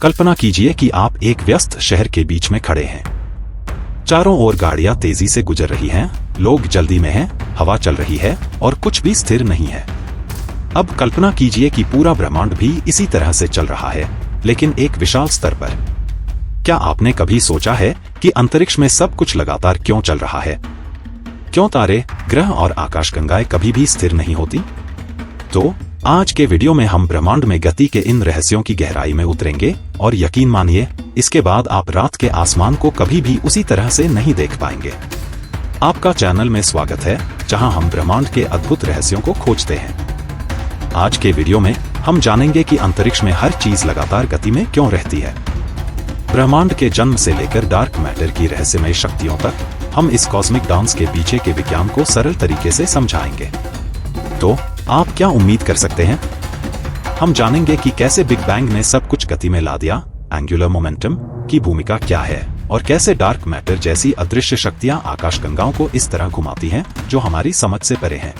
कल्पना कीजिए कि आप एक व्यस्त शहर के बीच में खड़े हैं। चारों ओर गाड़ियां तेजी से गुजर रही हैं, लोग जल्दी में हैं, हवा चल रही है और कुछ भी स्थिर नहीं है। अब कल्पना कीजिए कि पूरा ब्रह्मांड भी इसी तरह से चल रहा है, लेकिन एक विशाल स्तर पर। क्या आपने कभी सोचा है कि अंतरिक्ष में सब कुछ लगातार क्यों चल रहा है? क्यों तारे, ग्रह और आकाशगंगाएं कभी भी स्थिर नहीं होती? तो आज के वीडियो में हम ब्रह्मांड में गति के इन रहस्यों की गहराई में उतरेंगे और यकीन मानिए, इसके बाद आप रात के आसमान को कभी भी उसी तरह से नहीं देख पाएंगे। आपका चैनल में स्वागत है, जहां हम ब्रह्मांड के अद्भुत रहस्यों को खोजते हैं। आज के वीडियो में हम जानेंगे कि अंतरिक्ष में हर चीज लगातार गति में क्यों रहती है। ब्रह्मांड के जन्म से लेकर डार्क मैटर की रहस्यमय शक्तियों तक हम इस कॉस्मिक डांस के पीछे के विज्ञान को सरल तरीके से समझाएंगे। तो आप क्या उम्मीद कर सकते हैं? हम जानेंगे कि कैसे बिग बैंग ने सब कुछ गति में ला दिया, एंगुलर मोमेंटम की भूमिका क्या है और कैसे डार्क मैटर जैसी अदृश्य शक्तियां आकाशगंगाओं को इस तरह घुमाती हैं जो हमारी समझ से परे हैं।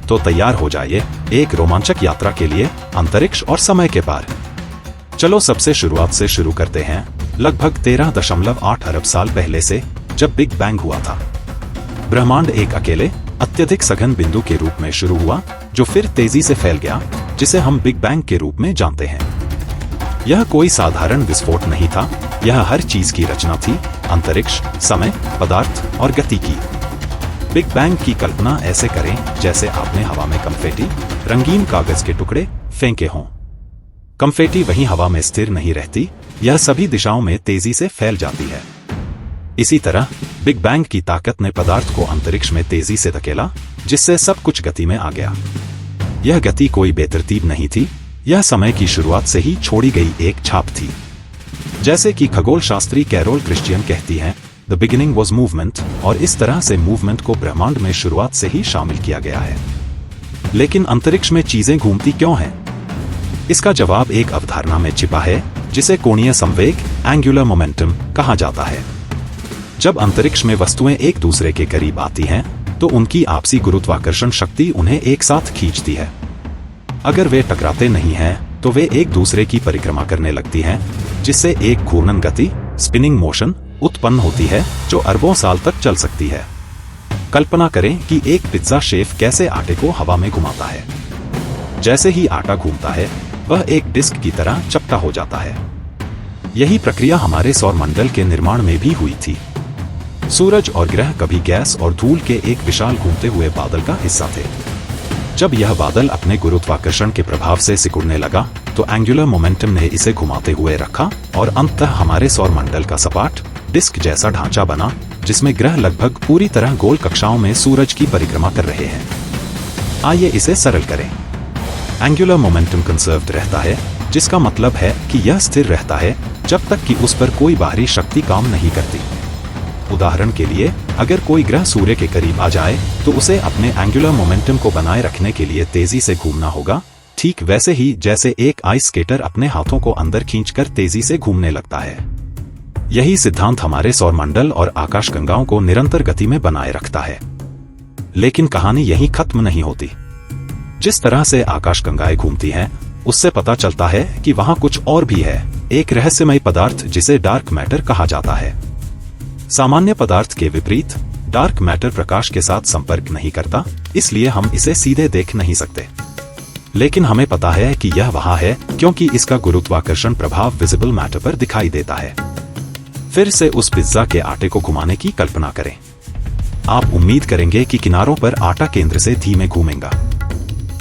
तो तैयार हो जाइए एक रोमांचक यात्रा के लिए अंतरिक्ष और समय के पार। चलो सबसे शुरुआत से शुरू करते हैं, लगभग 13.8 अरब साल पहले से, जब बिग बैंग हुआ था। ब्रह्मांड एक अकेले अत्यधिक सघन बिंदु के रूप में शुरू हुआ, जो फिर तेजी से फैल गया, जिसे हम बिग बैंग के रूप में जानते हैं। यह कोई साधारण विस्फोट नहीं था, यह हर चीज की रचना थी, अंतरिक्ष, समय, पदार्थ और गति की। बिग बैंग की कल्पना ऐसे करें जैसे आपने हवा में कंफेटी, रंगीन कागज के टुकड़े फेंके हों। कंफेटी वहीं हवा में स्थिर नहीं रहती, यह सभी दिशाओं में तेजी से फैल जाती है। इसी तरह बिग बैंग की ताकत ने पदार्थ को अंतरिक्ष में तेजी से धकेला, जिससे सब कुछ गति में आ गया। यह गति कोई बेतरतीब नहीं थी, यह समय की शुरुआत से ही छोड़ी गई एक छाप थी। जैसे कि खगोल शास्त्री कैरोल क्रिश्चियन कहती हैं, द बिगिनिंग वॉज मूवमेंट, और इस तरह से मूवमेंट को ब्रह्मांड में शुरुआत से ही शामिल किया गया है। लेकिन अंतरिक्ष में चीजें घूमती क्यों हैं? इसका जवाब एक अवधारणा में छिपा है, जिसे कोणीय संवेग, एंगुलर मोमेंटम कहा जाता है। जब अंतरिक्ष में वस्तुएं एक दूसरे के करीब आती हैं, तो उनकी आपसी गुरुत्वाकर्षण शक्ति उन्हें एक साथ खींचती है। अगर वे टकराते नहीं हैं, तो वे एक दूसरे की परिक्रमा करने लगती हैं, जिससे एक घूर्णन गति, स्पिनिंग मोशन उत्पन्न होती है, जो अरबों साल तक चल सकती है। कल्पना करें कि एक पिज्जा शेफ कैसे आटे को हवा में घुमाता है। जैसे ही आटा घूमता है, वह एक डिस्क की तरह चपटा हो जाता है। यही प्रक्रिया हमारे सौरमंडल के निर्माण में भी हुई थी। सूरज और ग्रह कभी गैस और धूल के एक विशाल घूमते हुए बादल का हिस्सा थे। जब यह बादल अपने गुरुत्वाकर्षण के प्रभाव से सिकुड़ने लगा, तो एंगुलर मोमेंटम ने इसे घुमाते हुए रखा और अंततः हमारे सौरमंडल का सपाट डिस्क जैसा ढांचा बना, जिसमें ग्रह लगभग पूरी तरह गोल कक्षाओं में सूरज की परिक्रमा कर रहे हैं। आइए इसे सरल करें। एंगुलर मोमेंटम कंजर्व्ड रहता है, जिसका मतलब है कि यह स्थिर रहता है जब तक कि उस पर कोई बाहरी शक्ति काम नहीं करती। उदाहरण के लिए, अगर कोई ग्रह सूर्य के करीब आ जाए, तो उसे अपने एंगुलर मोमेंटम को बनाए रखने के लिए तेजी से घूमना होगा, ठीक वैसे ही जैसे एक आइस स्केटर अपने हाथों को अंदर खींचकर तेजी से घूमने लगता है। यही सिद्धांत हमारे सौरमंडल और आकाशगंगाओं को निरंतर गति में बनाए रखता है। लेकिन कहानी यहीं खत्म नहीं होती। जिस तरह से आकाशगंगाएं घूमती हैं, उससे पता चलता है कि वहां कुछ और भी है, एक रहस्यमय पदार्थ जिसे डार्क मैटर कहा जाता है। सामान्य पदार्थ के विपरीत, डार्क मैटर प्रकाश के साथ संपर्क नहीं करता, इसलिए हम इसे सीधे देख नहीं सकते। लेकिन हमें पता है कि यह वहां है, क्योंकि इसका गुरुत्वाकर्षण प्रभाव विजिबल मैटर पर दिखाई देता है। फिर से उस पिज्जा के आटे को घुमाने की कल्पना करें। आप उम्मीद करेंगे कि किनारों पर आटा केंद्र से धीमे घूमेगा,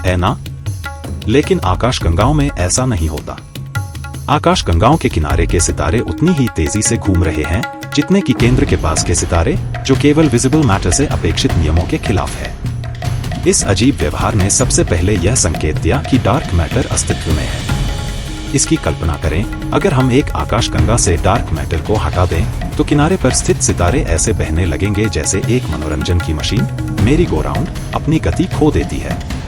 है ना? लेकिन आकाशगंगाओं में ऐसा नहीं होता। आकाशगंगाओं के किनारे के सितारे उतनी ही तेजी से घूम रहे हैं जितने कि केंद्र के पास के सितारे, जो केवल विजिबल मैटर से अपेक्षित नियमों के खिलाफ है। इस अजीब व्यवहार ने सबसे पहले यह संकेत दिया कि डार्क मैटर अस्तित्व में है। इसकी कल्पना करें, अगर हम एक आकाशगंगा से डार्क मैटर को हटा दें, तो किनारे पर स्थित सितारे ऐसे बहने लगेंगे जैसे एक मनोरंजन की मशीन, मेरी गो राउंड, अपनी गति खो देती है।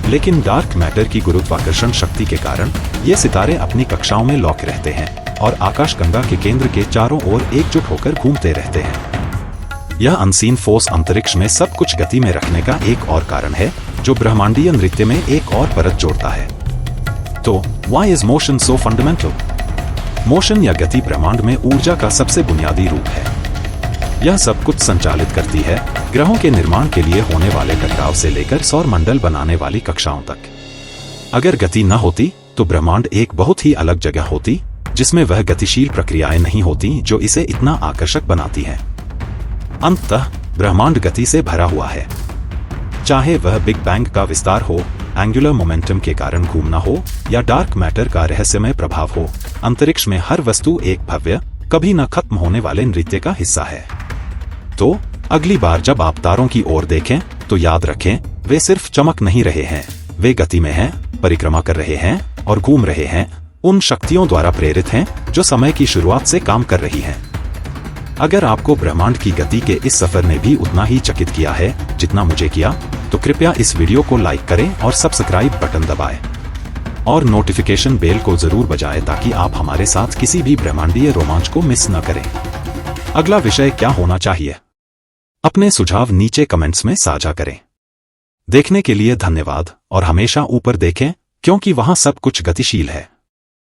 लेकिन डार्क मैटर की गुरुत्वाकर्षण शक्ति के कारण ये सितारे अपनी कक्षाओं में लॉक रहते हैं और आकाशगंगा के केंद्र के चारों ओर एकजुट होकर घूमते रहते हैं। यह अनसीन फोर्स अंतरिक्ष में सब कुछ गति में रखने का एक और कारण है, जो ब्रह्मांडीय नृत्य में एक और परत जोड़ता है। तो why is motion so fundamental? Motion या गति ब्रह्मांड में ऊर्जा का सबसे बुनियादी रूप है। यह सब कुछ संचालित करती है ग्रहों के निर्माण के लिए होने वाले टकराव से लेकर सौर मंडल बनाने वाली कक्षाओं तक। अगर गति न होती तो ब्रह्मांड एक बहुत ही अलग जगह होती, जिसमें वह गतिशील प्रक्रियाएं नहीं होती जो इसे इतना आकर्षक बनाती हैं। अंततः ब्रह्मांड गति से भरा हुआ है। चाहे वह बिग बैंग का विस्तार हो, एंगुलर मोमेंटम के कारण घूमना हो या डार्क मैटर का रहस्यमय प्रभाव हो, अंतरिक्ष में हर वस्तु एक भव्य, कभी न खत्म होने वाले नृत्य का हिस्सा है। तो अगली बार जब आप तारों की ओर देखें तो याद रखें, वे सिर्फ चमक नहीं रहे हैं, वे गति में हैं, परिक्रमा कर रहे हैं और घूम रहे हैं, उन शक्तियों द्वारा प्रेरित हैं जो समय की शुरुआत से काम कर रही हैं। अगर आपको ब्रह्मांड की गति के इस सफर ने भी उतना ही चकित किया है जितना मुझे किया, तो कृपया इस वीडियो को लाइक करें और सब्सक्राइब बटन दबाएं और नोटिफिकेशन बेल को जरूर बजाएं ताकि आप हमारे साथ किसी भी ब्रह्मांडीय रोमांच को मिस न करें। अगला विषय क्या होना चाहिए? अपने सुझाव नीचे कमेंट्स में साझा करें। देखने के लिए धन्यवाद और हमेशा ऊपर देखें, क्योंकि वहां सब कुछ गतिशील है।